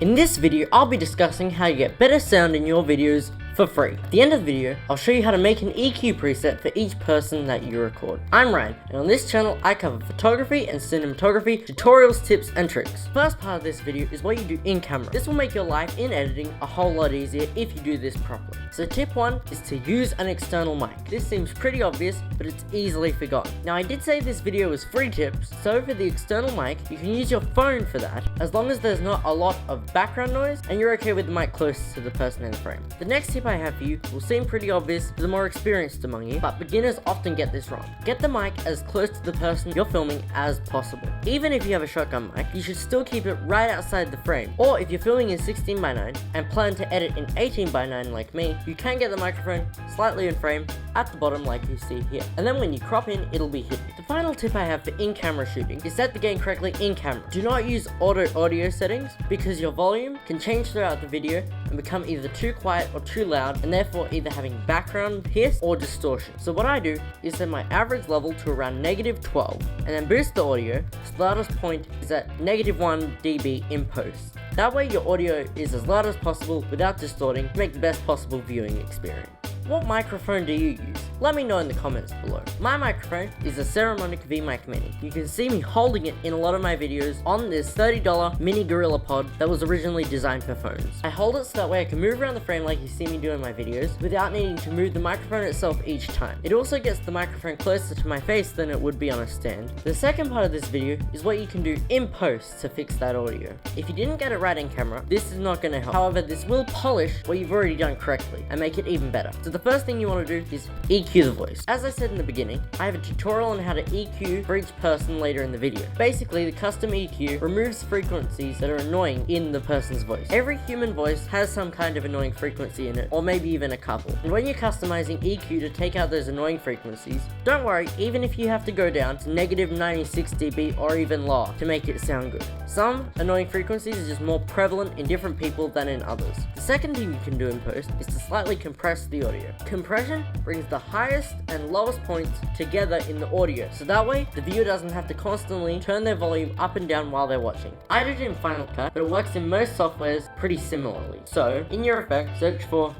In this video, I'll be discussing how you get better sound in your videos for free. At the end of the video, I'll show you how to make an EQ preset for each person that you record. I'm Ryan, and on this channel, I cover photography and cinematography, tutorials, tips, and tricks. The first part of this video is what you do in camera. This will make your life in editing a whole lot easier if you do this properly. So tip 1 is to use an external mic. This seems pretty obvious, but it's easily forgotten. Now, I did say this video was free tips, so for the external mic, you can use your phone for that, as long as there's not a lot of background noise, and you're okay with the mic close to the person in the frame. The next tip I have for you will seem pretty obvious to the more experienced among you, but beginners often get this wrong. Get the mic as close to the person you're filming as possible. Even if you have a shotgun mic, you should still keep it right outside the frame. Or if you're filming in 16:9 and plan to edit in 18:9 like me, you can get the microphone slightly in frame at the bottom like you see here. And then when you crop in, it'll be hidden. The final tip I have for in-camera shooting is set the gain correctly in camera. Do not use auto settings because your volume can change throughout the video and become either too quiet or too loud, and therefore either having background hiss or distortion. So what I do is set my average level to around -12 and then boost the audio so the loudest point is at -1 dB in post. That way your audio is as loud as possible without distorting to make the best possible viewing experience. What microphone do you use? Let me know in the comments below. My microphone is a Sara V-Mic Mini. You can see me holding it in a lot of my videos on this $30 mini Gorilla Pod that was originally designed for phones. I hold it so that way I can move around the frame like you see me do in my videos without needing to move the microphone itself each time. It also gets the microphone closer to my face than it would be on a stand. The second part of this video is what you can do in post to fix that audio. If you didn't get it right in camera, this is not going to help. However, this will polish what you've already done correctly and make it even better. So the first thing you want to do is EQ the voice. As I said in the beginning, I have a tutorial on how to EQ for each person later in the video. Basically, the custom EQ removes frequencies that are annoying in the person's voice. Every human voice has some kind of annoying frequency in it, or maybe even a couple. And when you're customizing EQ to take out those annoying frequencies, don't worry, even if you have to go down to -96 dB or even lower to make it sound good. Some annoying frequencies are just more prevalent in different people than in others. The second thing you can do in post is to slightly compress the audio. Compression brings the highest and lowest points together in the audio, so that way the viewer doesn't have to constantly turn their volume up and down while they're watching. I did it in Final Cut, but it works in most softwares pretty similarly. So, in your effect, search for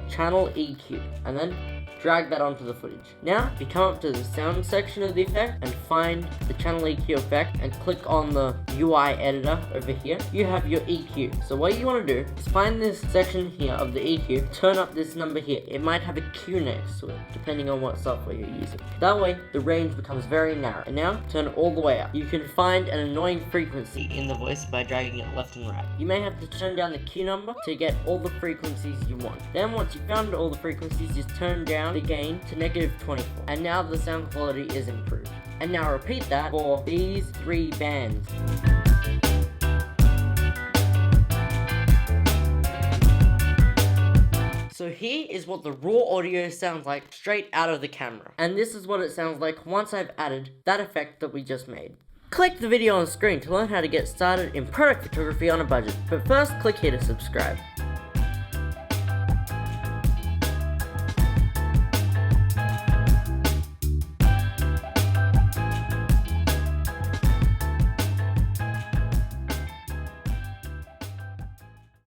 Channel EQ, and then drag that onto the footage. Now, if you come up to the sound section of the effect and find the channel EQ effect and click on the UI editor over here, you have your EQ. So what you want to do is find this section here of the EQ, turn up this number here. It might have a Q next to it, depending on what software you're using. That way, the range becomes very narrow. And now, turn it all the way up. You can find an annoying frequency in the voice by dragging it left and right. You may have to turn down the Q number to get all the frequencies you want. Then once you've found all the frequencies, just turn down the gain to -24, and now the sound quality is improved. And now repeat that for these 3 bands. So here is what the raw audio sounds like straight out of the camera, and this is what it sounds like once I've added that effect that we just made. Click the video on screen to learn how to get started in product photography on a budget, but first click here to subscribe.